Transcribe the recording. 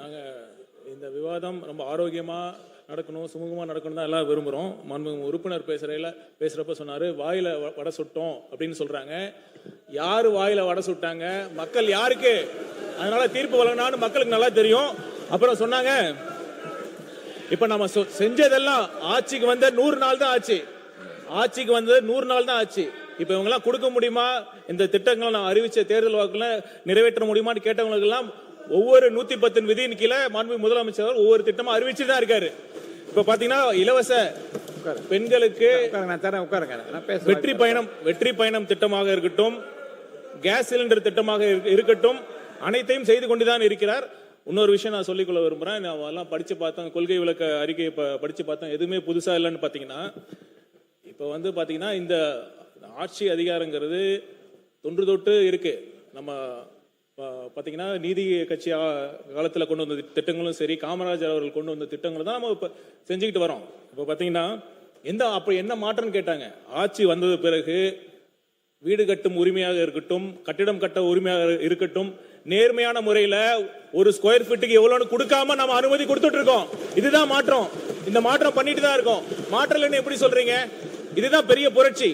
நாங்கள் இந்த விவாதம் ரொம்ப ஆரோக்கியமாக நடக்கணும், சுமூகமாக நடக்கணும் தான் எல்லாம் விரும்புகிறோம். மாண்புமிகு உறுப்பினர் பேசுகிறப்ப சொன்னார் வாயில் வடை சுட்டோம் அப்படின்னு சொல்கிறாங்க. யார் வாயில் வடை சுட்டாங்க? மக்கள் யாருக்கு அதனால தீர்ப்பு வழங்கினான்னு மக்களுக்கு நல்லா தெரியும். அப்புறம் சொன்னாங்க இப்போ நம்ம செஞ்சதெல்லாம் ஆட்சிக்கு வந்த 100 நாள் தான் ஆச்சு. ஆட்சிக்கு வந்தது 100 நாள் தான் ஆச்சு. இப்ப இவங்க எல்லாம் கொடுக்க முடியுமா? இந்த திட்டங்களை நான் அறிவிச்ச தேர்தல் வாக்குல நிறைவேற்ற முடியுமான்னு கேட்டவங்களுக்கு எல்லாம் ஒவ்வொரு 110 விதியின் கீழே மாண்புமிகு முதலமைச்சர் ஒவ்வொரு திட்டமா அறிவிச்சு தான் இருக்காரு. இப்ப பாத்தீங்கன்னா இலவச பெண்களுக்கு வெற்றி பயணம் திட்டமாக இருக்கட்டும், கேஸ் சிலிண்டர் திட்டமாக இருக்கட்டும், அனைத்தையும் செய்து கொண்டுதான் இருக்கிறார். இன்னொரு விஷயம் நான் சொல்லிக்கொள்ள விரும்புறேன். நான் எல்லாம் படிச்சு பார்த்தேன், கொள்கை விளக்க அறிக்கையை படிச்சு பார்த்தேன். எதுவுமே புதுசா இல்லைன்னு பாத்தீங்கன்னா, இப்ப பாத்தீங்கன்னா இந்த ஆட்சி அதிகாரங்கிறது தொன்று தொட்டு இருக்கு. நம்ம பாத்தீங்கன்னா நீதி கட்சி காலத்துல கொண்டு வந்த திட்டங்களும் சரி, காமராஜர் அவர்கள் கொண்டு வந்த திட்டங்களும் தான் நம்ம இப்ப செஞ்சுக்கிட்டு வரோம். இப்ப பாத்தீங்கன்னா அப்ப என்ன மாற்றம்னு கேட்டாங்க. ஆட்சி வந்தது பிறகு வீடு கட்டும் உரிமையாக இருக்கட்டும், கட்டிடம் கட்ட உரிமையாக இருக்கட்டும், நேர்மையான முறையில ஒரு ஸ்கொயர் ஃபீட்டுக்கு எவ்வளவுன்னு கொடுக்காம நம்ம அனுமதி கொடுத்துட்டு இருக்கோம். இதுதான் மாற்றம். இந்த மாற்றம் பண்ணிட்டு தான் இருக்கோம். மாற்றலன்னு எப்படி சொல்றீங்க? இதுதான் பெரிய புரட்சி.